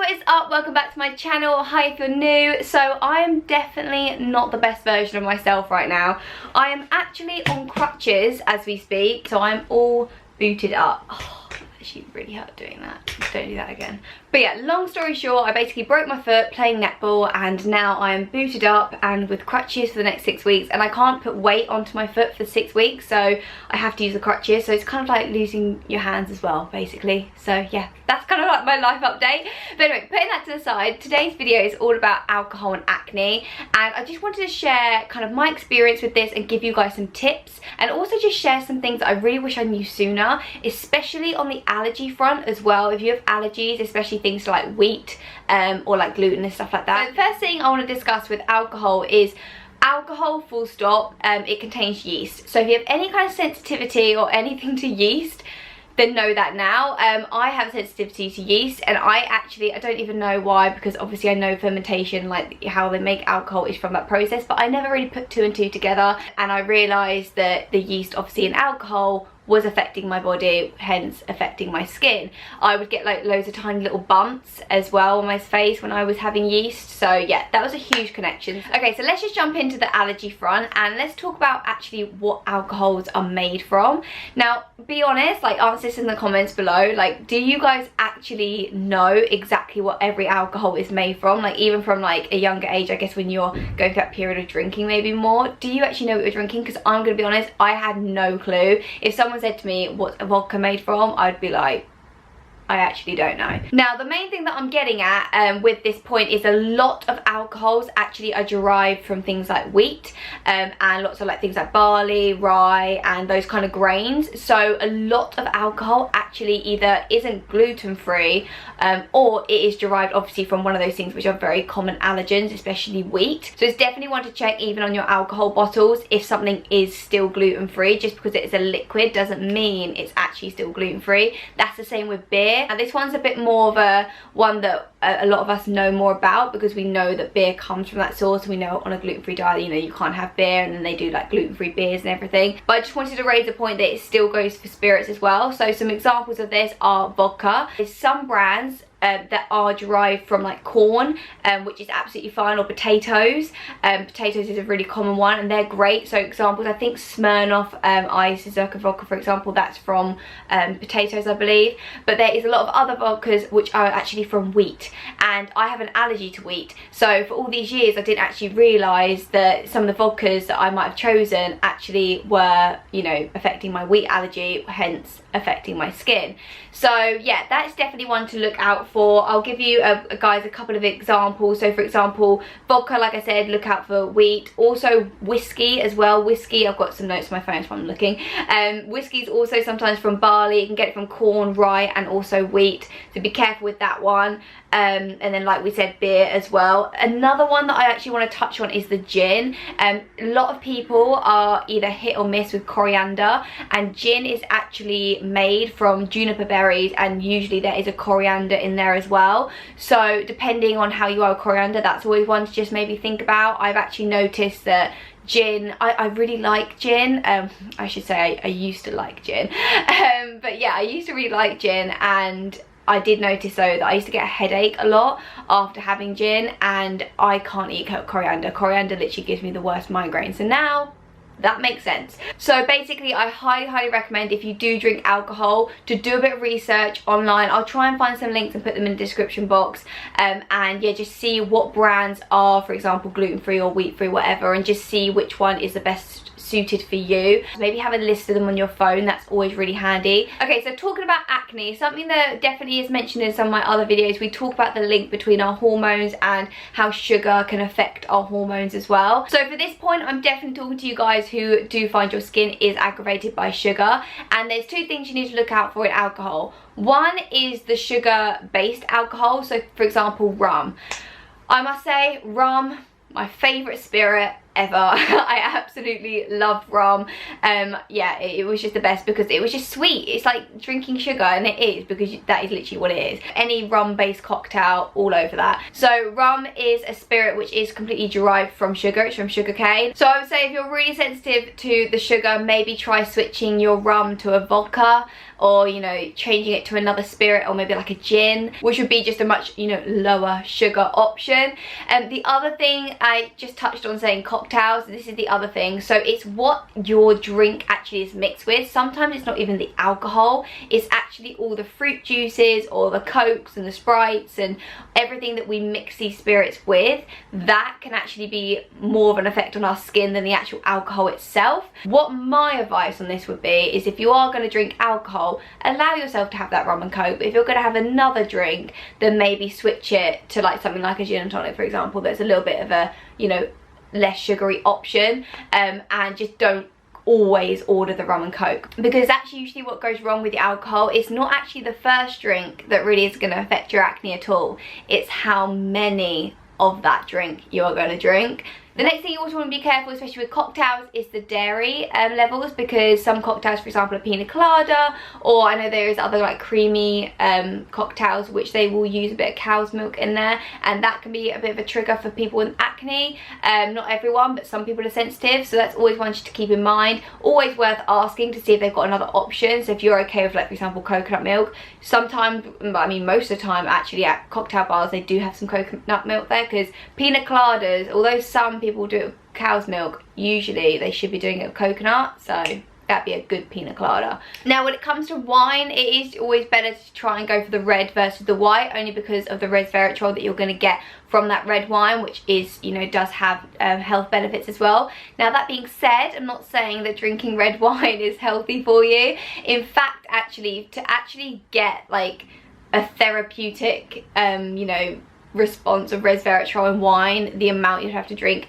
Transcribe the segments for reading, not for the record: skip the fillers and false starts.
what is up? Welcome back to my channel. Hi if you're new. So I am definitely not the best version of myself right now. I am actually on crutches as we speak, so I'm all booted up. Oh, that actually really hurt doing that. Don't do that again. But yeah, long story short, I basically broke my foot playing netball and now I am booted up and with crutches for the next 6 weeks, and I can't put weight onto my foot for 6 weeks, so I have to use the crutches. So it's kind of like losing your hands as well, basically. So yeah, that's kind of like my life update. But anyway, putting that to the side, today's video is all about alcohol and acne, and I just wanted to share kind of my experience with this and give you guys some tips, and also just share some things that I really wish I knew sooner, especially on the allergy front as well. If you have allergies, especially things like wheat or like gluten and stuff like that. So the first thing I want to discuss with alcohol is alcohol, full stop. It contains yeast, so if you have any kind of sensitivity or anything to yeast, then know that now. I have sensitivity to yeast, and I don't even know why, because obviously I know fermentation, like how they make alcohol, is from that process, but I never really put 2 and 2 together, and I realised that the yeast obviously in alcohol was affecting my body, hence affecting my skin. I would get like loads of tiny little bumps as well on my face when I was having yeast. So yeah, that was a huge connection. Okay, so let's just jump into the allergy front and let's talk about actually what alcohols are made from. Now, be honest, like answer this in the comments below. Like, do you guys actually know exactly what every alcohol is made from? Like even from like a younger age, I guess when you're going through that period of drinking maybe more, do you actually know what you're drinking? Because I'm gonna be honest, I had no clue. If someone said to me what's a vodka made from, I'd be like, I actually don't know. Now, the main thing that I'm getting at with this point is a lot of alcohols actually are derived from things like wheat and lots of like things like barley, rye, and those kind of grains. So a lot of alcohol actually either isn't gluten-free or it is derived obviously from one of those things which are very common allergens, especially wheat. So it's definitely one to check even on your alcohol bottles if something is still gluten-free. Just because it is a liquid doesn't mean it's actually still gluten-free. That's the same with beer. And this one's a bit more of a one that a lot of us know more about, because we know that beer comes from that source. We know on a gluten-free diet, you know, you can't have beer, and then they do like gluten-free beers and everything. But I just wanted to raise the point that it still goes for spirits as well. So some examples of this are vodka. There's some brands that are derived from like corn, which is absolutely fine, or potatoes. Potatoes is a really common one and they're great. So examples, I think Smirnoff Ice Vodka, for example, that's from potatoes, I believe. But there is a lot of other vodkas which are actually from wheat, and I have an allergy to wheat. So for all these years I didn't actually realise that some of the vodkas that I might have chosen actually were, you know, affecting my wheat allergy, hence affecting my skin. So yeah, that's definitely one to look out for. I'll give you guys a couple of examples. So for example, vodka, like I said, look out for wheat. Also whiskey as well. Whiskey, I've got some notes on my phone so I'm looking. Whiskey is also sometimes from barley. You can get it from corn, rye, and also wheat, so be careful with that one. And then like we said, beer as well. Another one that I actually want to touch on is the gin. A lot of people are either hit or miss with coriander, and gin is actually made from juniper berries, and usually there is a coriander in there as well. So depending on how you are with coriander, that's always one to just maybe think about. I've actually noticed that gin, I really like gin. I should say I used to like gin. But yeah, I used to really like gin, and I did notice though that I used to get a headache a lot after having gin, and I can't eat coriander. Coriander literally gives me the worst migraine. So now that makes sense. So basically I highly recommend, if you do drink alcohol, to do a bit of research online. I'll try and find some links and put them in the description box, and yeah, just see what brands are, for example, gluten-free or wheat-free, whatever, and just see which one is the best suited for you. Maybe have a list of them on your phone. That's always really handy. Okay, so talking about acne, something that definitely is mentioned in some of my other videos, we talk about the link between our hormones and how sugar can affect our hormones as well. So for this point, I'm definitely talking to you guys who do find your skin is aggravated by sugar, and there's 2 things you need to look out for in alcohol. One is the sugar-based alcohol. So for example, rum. I must say, rum, my favourite spirit. ever. I absolutely love rum. Yeah, it was just the best because it was just sweet. It's like drinking sugar, and it is, because that is literally what it is. Any rum based cocktail, all over that. So rum is a spirit which is completely derived from sugar. It's from sugar cane. So I would say if you're really sensitive to the sugar, maybe try switching your rum to a vodka, or, you know, changing it to another spirit, or maybe like a gin, which would be just a much, you know, lower sugar option. And the other thing, I just touched on saying cocktails, this is the other thing. So it's what your drink actually is mixed with. Sometimes it's not even the alcohol, it's actually all the fruit juices, or the Cokes and the Sprites and everything that we mix these spirits with. That can actually be more of an effect on our skin than the actual alcohol itself. What my advice on this would be is, if you are going to drink alcohol, allow yourself to have that rum and coke. But if you're going to have another drink, then maybe switch it to like something like a gin and tonic, for example. There's a little bit of a, you know, less sugary option, and just don't always order the rum and coke, because that's usually what goes wrong with the alcohol. It's not actually the first drink that really is going to affect your acne at all. It's how many of that drink you are going to drink. The next thing you also want to be careful, especially with cocktails, is the dairy levels, because some cocktails, for example, a pina colada, or I know there is other like creamy cocktails which they will use a bit of cow's milk in there, and that can be a bit of a trigger for people with acne. Not everyone, but some people are sensitive, so that's always one just to keep in mind. Always worth asking to see if they've got another option. So if you're okay with, like, for example, coconut milk, sometimes, I mean most of the time actually, at cocktail bars they do have some coconut milk there, because pina coladas, although some people do it with cow's milk, usually they should be doing it with coconut, so that'd be a good pina colada. Now when it comes to wine, it is always better to try and go for the red versus the white, only because of the resveratrol that you're going to get from that red wine, which is, you know, does have health benefits as well. Now that being said, I'm not saying that drinking red wine is healthy for you. In fact, actually, to actually get like a therapeutic you know, response of resveratrol in wine, the amount you'd have to drink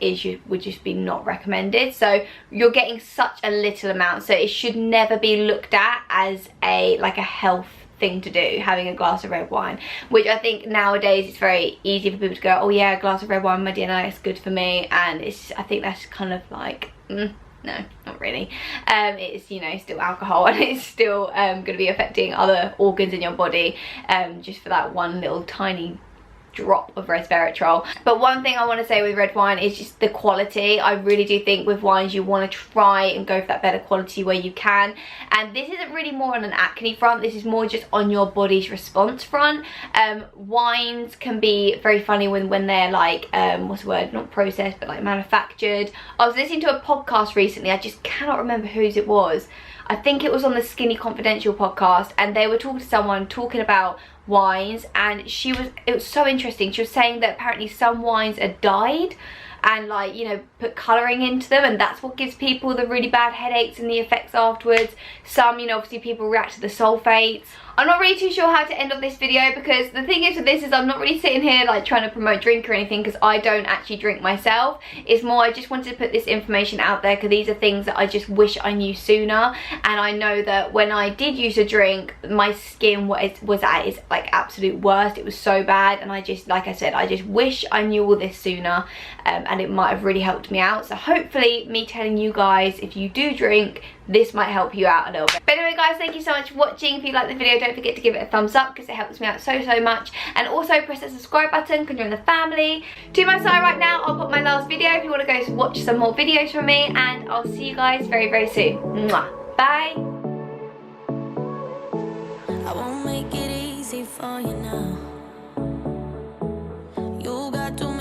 would just be not recommended. So you're getting such a little amount, so it should never be looked at as a health thing to do, having a glass of red wine, which I think nowadays it's very easy for people to go, oh yeah, a glass of red wine, my dinner, is good for me, and I think that's kind of like, no, not really. It's, you know, still alcohol, and it's still going to be affecting other organs in your body, just for that one little tiny drop of resveratrol. But one thing I want to say with red wine is just the quality. I really do think with wines you want to try and go for that better quality where you can, and this isn't really more on an acne front, this is more just on your body's response front. Wines can be very funny when they're like what's the word, not processed but like manufactured. I was listening to a podcast recently, I just cannot remember whose it was. I think it was on the Skinny Confidential podcast, and they were talking to someone talking about wines, and it was so interesting. She was saying that apparently some wines are dyed and, like, you know, put colouring into them, and that's what gives people the really bad headaches and the effects afterwards. Some, you know, obviously people react to the sulfates. I'm not really too sure how to end off this video, because the thing is with this is I'm not really sitting here like trying to promote drink or anything, because I don't actually drink myself. It's more I just wanted to put this information out there, because these are things that I just wish I knew sooner. And I know that when I did use a drink, my skin was at its like absolute worst. It was so bad, and I just, like I said, I just wish I knew all this sooner, and it might have really helped me out. So hopefully me telling you guys, if you do drink, this might help you out a little bit. But anyway guys, thank you so much for watching. If you liked the video, don't forget to give it a thumbs up, because it helps me out so much. And also press the subscribe button, can join the family. To my side right now, I'll put my last video if you want to go watch some more videos from me, and I'll see you guys very soon. Mwah. Bye. I won't make it easy for you now.